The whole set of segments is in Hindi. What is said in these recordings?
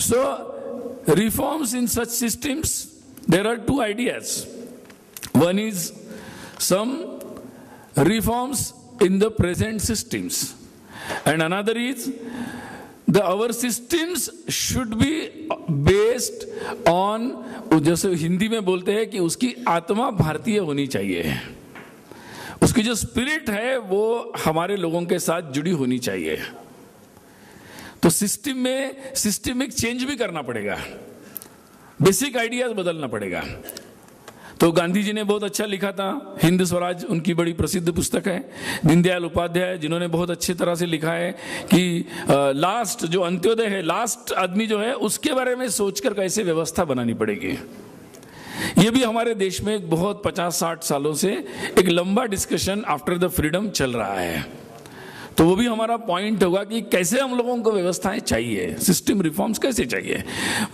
So reforms in such systems, there are two ideas. One is some reforms in the present systems, and another is our systems should be based on, जैसे हिंदी में बोलते हैं कि उसकी आत्मा भारतीय होनी चाहिए, उसकी जो स्पिरिट है वो हमारे लोगों के साथ जुड़ी होनी चाहिए। तो सिस्टम में सिस्टमिक चेंज भी करना पड़ेगा, बेसिक आइडियाज बदलना पड़ेगा। तो गांधी जी ने बहुत अच्छा लिखा था, हिंद स्वराज उनकी बड़ी प्रसिद्ध पुस्तक है। दीनदयाल उपाध्याय जिन्होंने बहुत अच्छी तरह से लिखा है कि लास्ट जो अंत्योदय है, लास्ट आदमी जो है उसके बारे में सोचकर कैसे व्यवस्था बनानी पड़ेगी। ये भी हमारे देश में एक बहुत 50-60 सालों से एक लंबा डिस्कशन आफ्टर द फ्रीडम चल रहा है। तो वो भी हमारा पॉइंट होगा कि कैसे हम लोगों को व्यवस्थाएं चाहिए, सिस्टम रिफॉर्म्स कैसे चाहिए।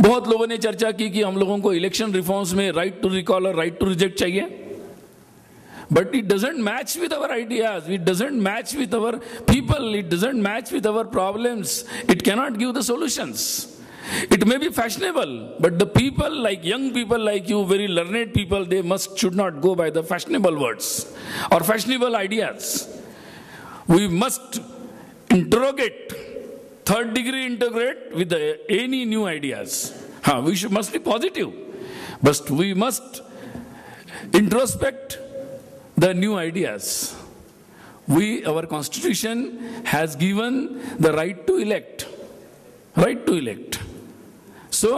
बहुत लोगों ने चर्चा की कि हम लोगों को इलेक्शन रिफॉर्म्स में राइट टू रिकॉल और राइट टू रिजेक्ट चाहिए, but it doesn't match with our ideas, it doesn't match with our people, it doesn't match with our problems, it cannot give the solutions. It may be fashionable, but the people, like young people like you, very learned people, they should not go by the fashionable words or fashionable ideas. We must interrogate, third degree integrate with any new ideas. We must be positive, but we must introspect the new ideas. Our constitution has given the right to elect, right to elect. So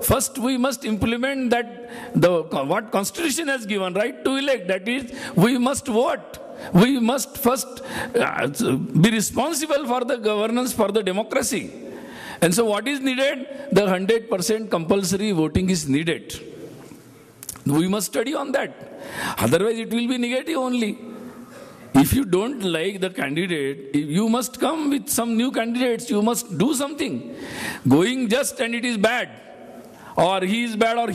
first we must implement that, what constitution has given, right to elect, that is we must vote. We must first be responsible for the governance, for the democracy. And so what is needed? The 100% compulsory voting is needed. We must study on that. Otherwise it will be negative only. If you don't like the candidate, you must come with some new candidates. You must do something. Going just and it is bad, or he is bad, or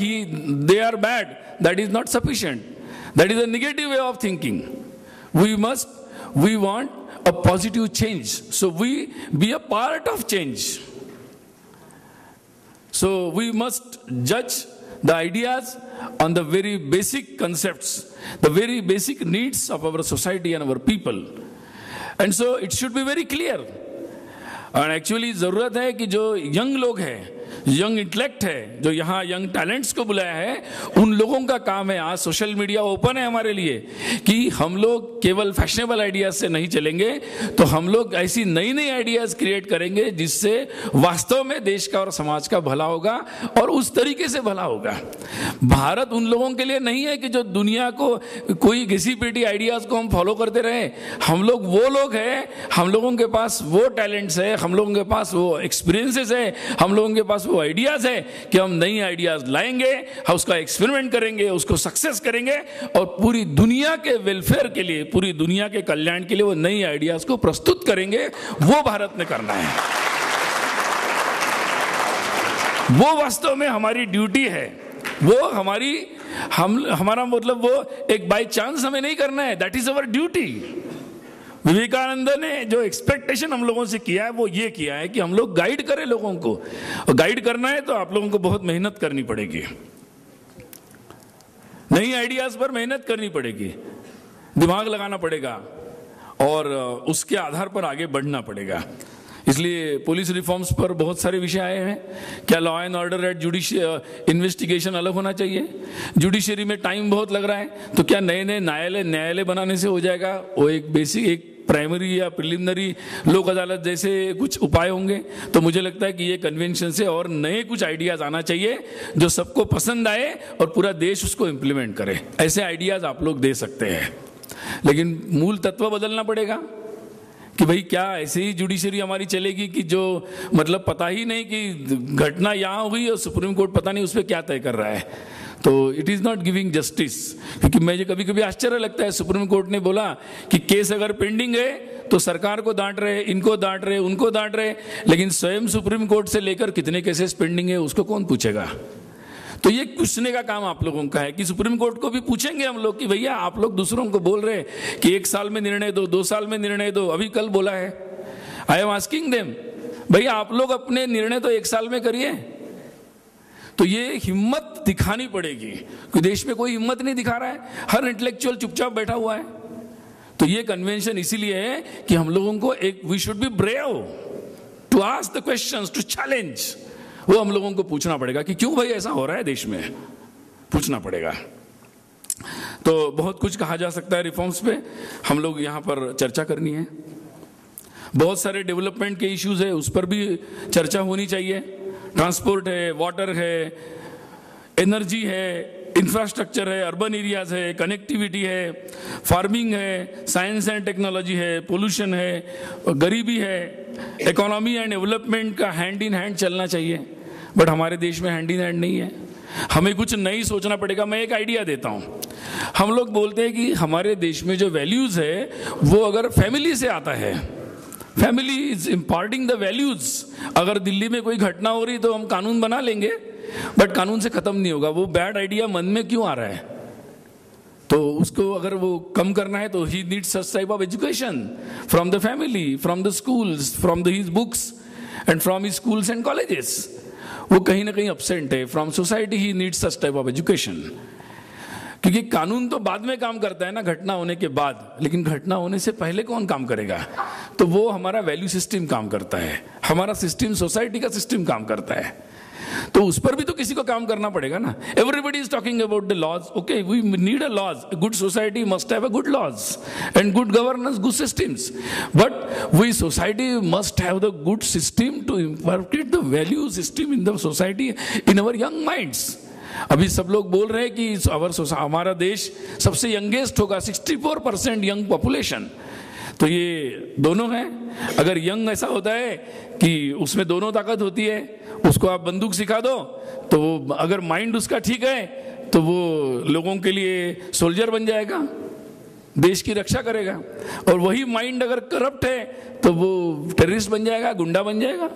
they are bad, that is not sufficient. That is a negative way of thinking. We want a positive change. So we be a part of change. So we must judge the ideas on the very basic concepts, the very basic needs of our society and our people. And so it should be very clear. और एक्चुअली ज़रूरत है कि जो यंग लोग हैं, यंग इंटेलेक्ट है, जो यहाँ यंग टैलेंट्स को बुलाया है, उन लोगों का काम है, आज सोशल मीडिया ओपन है हमारे लिए, कि हम लोग केवल फैशनेबल आइडियाज से नहीं चलेंगे, तो हम लोग ऐसी नई नई आइडियाज क्रिएट करेंगे जिससे वास्तव में देश का और समाज का भला होगा और उस तरीके से भला होगा। भारत उन लोगों के लिए नहीं है कि जो दुनिया को कोई घिसी पीटी आइडियाज को हम फॉलो करते रहे। हम लोग वो लोग हैं, हम लोगों के पास वो टैलेंट्स है, हम लोगों के पास वो एक्सपीरियंसेस है, हम लोगों के पास वो आइडियाज है कि हम नई आइडियाज लाएंगे, हम उसका एक्सपेरिमेंट करेंगे, उसको सक्सेस करेंगे और पूरी दुनिया के वेलफेयर के लिए, पूरी दुनिया के कल्याण के लिए वो नई आइडियाज को प्रस्तुत करेंगे। वो भारत ने करना है, वो वास्तव में हमारी ड्यूटी है, वो हमारा मतलब वो एक बाय चांस हमें नहीं करना है, that is our duty. Vivekananda ने जो एक्सपेक्टेशन हम लोगों से किया है वो ये किया है कि हम लोग गाइड करें लोगों को, और गाइड करना है तो आप लोगों को बहुत मेहनत करनी पड़ेगी, नई आइडियाज पर मेहनत करनी पड़ेगी, दिमाग लगाना पड़ेगा और उसके आधार पर आगे बढ़ना पड़ेगा। इसलिए पुलिस रिफॉर्म्स पर बहुत सारे विषय आए हैं। क्या law and order at investigation अलग होना चाहिए? जुडिशरी में टाइम बहुत लग रहा है, तो क्या नए नए न्यायालय बनाने से हो जाएगा? वो एक बेसिक, एक प्राइमरी या प्रिलिमिनरी लोक अदालत जैसे कुछ उपाय होंगे। तो मुझे लगता है कि ये कन्वेंशन से और नए कुछ आइडियाज आना चाहिए जो सबको पसंद आए और पूरा देश उसको इम्प्लीमेंट करे। ऐसे आइडियाज आप लोग दे सकते हैं, लेकिन मूल तत्व बदलना पड़ेगा कि भाई क्या ऐसे ही जुडिशरी हमारी चलेगी कि जो मतलब पता ही नहीं कि घटना यहाँ हुई और सुप्रीम कोर्ट पता नहीं उस पर क्या तय कर रहा है। तो it is not giving justice. क्योंकि मुझे कभी कभी आश्चर्य लगता है, सुप्रीम कोर्ट ने बोला कि केस अगर पेंडिंग है तो सरकार को डांट रहे, इनको डांट रहे, उनको डांट रहे, लेकिन स्वयं सुप्रीम कोर्ट से लेकर कितने केसेस पेंडिंग है उसको कौन पूछेगा? तो ये पूछने का काम आप लोगों का है कि सुप्रीम कोर्ट को भी पूछेंगे हम लोग कि भैया आप लोग दूसरों को बोल रहे हैं कि 1 साल में निर्णय दो, 2 साल में निर्णय दो, अभी कल बोला है। आई एम आस्किंग देम, भैया आप लोग अपने निर्णय तो 1 साल में करिए, तो ये हिम्मत दिखानी पड़ेगी कि देश में कोई हिम्मत नहीं दिखा रहा है, हर इंटेलेक्चुअल चुपचाप बैठा हुआ है। तो ये कन्वेंशन इसीलिए है कि हम लोगों को we should be brave to ask the questions, to challenge. वो हम लोगों को पूछना पड़ेगा कि क्यों भाई ऐसा हो रहा है देश में, पूछना पड़ेगा। तो बहुत कुछ कहा जा सकता है रिफॉर्म्स पे, हम लोग यहाँ पर चर्चा करनी है। बहुत सारे डेवलपमेंट के इश्यूज है, उस पर भी चर्चा होनी चाहिए। ट्रांसपोर्ट है, वाटर है, एनर्जी है, इंफ्रास्ट्रक्चर है, अर्बन एरियाज है, कनेक्टिविटी है, फार्मिंग है, साइंस एंड टेक्नोलॉजी है, पोल्यूशन है, गरीबी है। इकोनॉमी एंड डेवलपमेंट का हैंड इन हैंड चलना चाहिए, बट हमारे देश में हैंड इन हैंड नहीं है। हमें कुछ नहीं सोचना पड़ेगा। मैं एक आइडिया देता हूँ। हम लोग बोलते हैं कि हमारे देश में जो वैल्यूज है वो अगर फैमिली से आता है, family is imparting the values. अगर दिल्ली में कोई घटना हो रही तो हम कानून बना लेंगे, बट कानून से खत्म नहीं होगा। वो बैड आइडिया मन में क्यों आ रहा है, तो उसको अगर वो कम करना है तो he needs such type of education from the family, from the schools, from the his books and from his schools and colleges. वो कहीं ना कहीं अपसेंट है। From society he needs such type of education. क्योंकि कानून तो बाद में काम करता है ना, घटना होने के बाद, लेकिन घटना होने से पहले कौन काम करेगा? तो वो हमारा वैल्यू सिस्टम काम करता है, हमारा सिस्टम, सोसाइटी का सिस्टम काम करता है। तो उस पर भी तो किसी को काम करना पड़ेगा ना। Everybody is talking about the laws, okay, we need a laws, good society must have a good laws and good governance, good systems, but we society must have the good system to inculcate the value system in the society, in our young minds. अभी सब लोग बोल रहे हैं कि हमारा देश सबसे यंगेस्ट होगा, 64% यंग पॉपुलेशन। तो ये दोनों हैं। अगर यंग ऐसा होता है कि उसमें दोनों ताकत होती है, उसको आप बंदूक सिखा दो तो वो, अगर माइंड उसका ठीक है तो वो लोगों के लिए सोल्जर बन जाएगा, देश की रक्षा करेगा। और वही माइंड अगर करप्ट है तो वो टेररिस्ट बन जाएगा, गुंडा बन जाएगा।